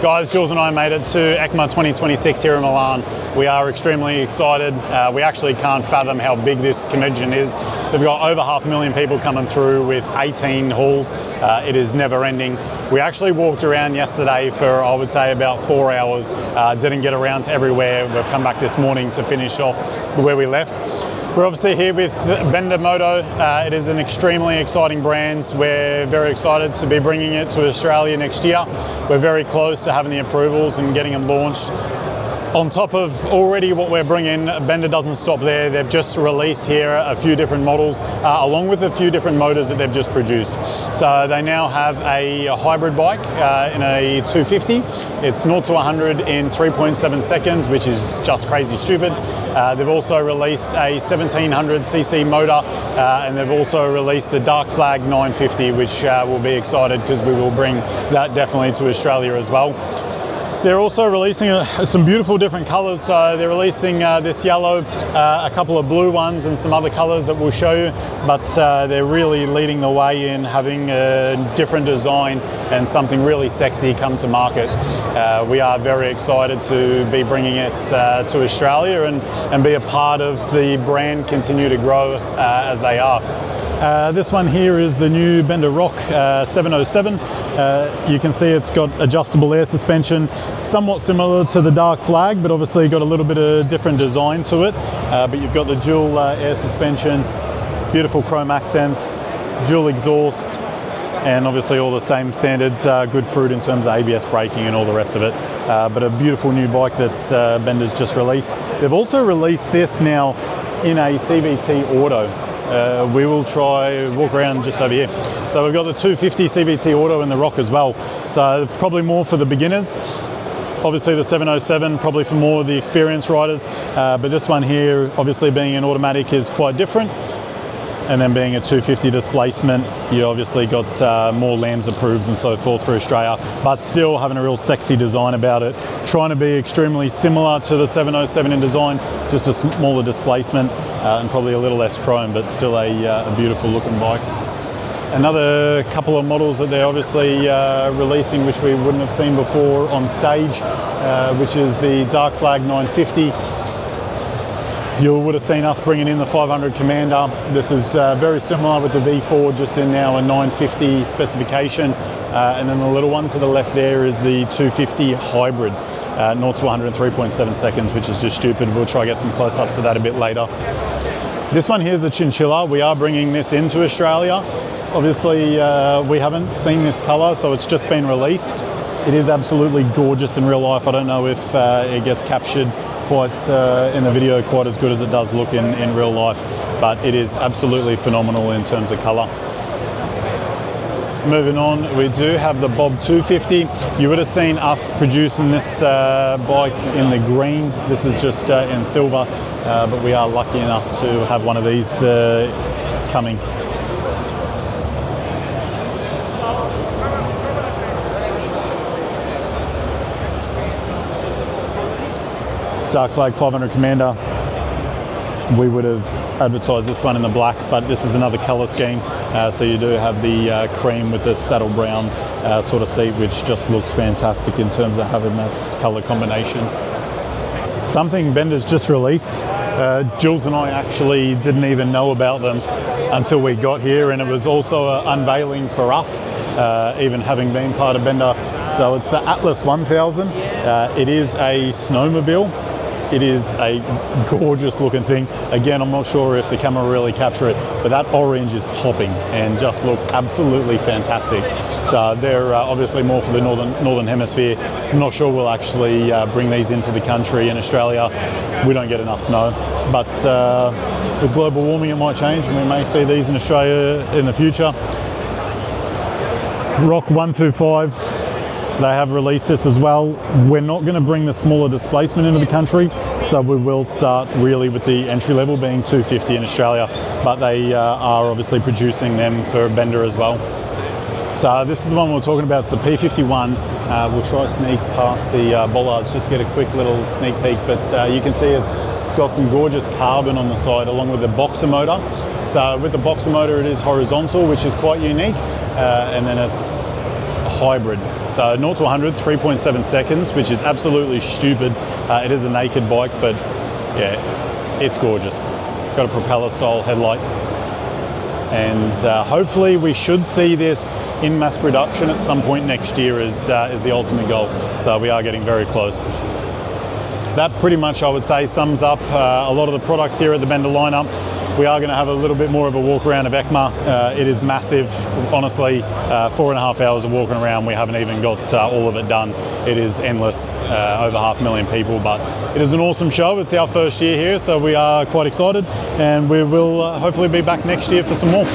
Guys, Jules and I made it to Eicma 2026 here in Milan. We are extremely excited. We actually can't fathom how big this convention is. They've got over 500,000 people coming through with 18 halls. It is never ending. We actually walked around yesterday for, I would say, about 4 hours. Didn't get around to everywhere. We've come back this morning to finish off where we left. We're obviously here with Benda Moto. It is an extremely exciting brand. We're very excited to be bringing it to Australia next year. We're very close to having the approvals and getting them launched. On top of already what we're bringing, Benda doesn't stop there. They've just released here a few different models, along with a few different motors that they've just produced. So they now have a hybrid bike in a 250. It's 0 to 100 in 3.7 seconds, which is just crazy stupid. They've also released a 1700cc motor, and they've also released the Dark Flag 950, which will be excited because we will bring that definitely to Australia as well. They're also releasing some beautiful different colours. So they're releasing this yellow, a couple of blue ones and some other colours that we'll show you, but they're really leading the way in having a different design and something really sexy come to market. We are very excited to be bringing it to Australia and be a part of the brand continue to grow as they are. This one here is the new Benda Rock 707. You can see it's got adjustable air suspension, somewhat similar to the Dark Flag, but obviously got a little bit of different design to it. But you've got the dual air suspension, beautiful chrome accents, dual exhaust, and obviously all the same standard good fruit in terms of ABS braking and all the rest of it. But a beautiful new bike that Benda's just released. They've also released this now in a CVT Auto. We will try walk around just over here. So we've got the 250 CVT Auto in the Rock as well. So probably more for the beginners. Obviously the 707 probably for more of the experienced riders. But this one here, obviously being an automatic, is quite different. And then being a 250 displacement, you obviously got more lambs approved and so forth for Australia, but still having a real sexy design about it. Trying to be extremely similar to the 707 in design, just a smaller displacement and probably a little less chrome, but still a beautiful looking bike. Another couple of models that they're obviously releasing, which we wouldn't have seen before on stage, which is the Dark Flag 950. You would have seen us bringing in the 500 Commander. This is very similar with the V4, just in now a 950 specification. And then the little one to the left there is the 250 Hybrid, 0 to 100 in 3.7 seconds, which is just stupid. We'll try to get some close-ups of that a bit later. This one here is the Chinchilla. We are bringing this into Australia. Obviously, we haven't seen this colour, so it's just been released. It is absolutely gorgeous in real life. I don't know if it gets captured quite in the video quite as good as it does look in real life, but it is absolutely phenomenal in terms of colour. Moving on, we do have the Bob 250. You would have seen us producing this bike in the green. This is just in silver, but we are lucky enough to have one of these coming. Dark Flag 500 Commander. We would have advertised this one in the black, but this is another colour scheme. So you do have the cream with the saddle brown sort of seat, which just looks fantastic in terms of having that colour combination. Something Benda's just released. Jules and I actually didn't even know about them until we got here, and it was also an unveiling for us, even having been part of Benda. So it's the Atlas 1000. It is a snowmobile. It is a gorgeous looking thing. Again, I'm not sure if the camera really capture it, but that orange is popping and just looks absolutely fantastic. So they're obviously more for the northern hemisphere. I'm not sure we'll actually bring these into the country in Australia. We don't get enough snow, but with global warming it might change and we may see these in Australia in the future. Rock 125, they have released this as well. We're not going to bring the smaller displacement into the country, so we will start really with the entry level being 250 in Australia, but they are obviously producing them for Benda as well. So this is the one we're talking about. It's the P51. We'll try to sneak past the bollards just to get a quick little sneak peek, but you can see it's got some gorgeous carbon on the side along with the boxer motor. So with the boxer motor it is horizontal, which is quite unique, and then it's a hybrid. So 0 to 100, 3.7 seconds, which is absolutely stupid. It is a naked bike, but yeah, it's gorgeous. It's got a propeller style headlight. And hopefully we should see this in mass production at some point next year is the ultimate goal. So we are getting very close. That pretty much, I would say, sums up a lot of the products here at the Benda lineup. We are going to have a little bit more of a walk around of Eicma. It is massive, honestly. 4.5 hours of walking around, we haven't even got all of it done. It is endless, over 500,000 people, but it is an awesome show. It's our first year here, so we are quite excited, and we will hopefully be back next year for some more.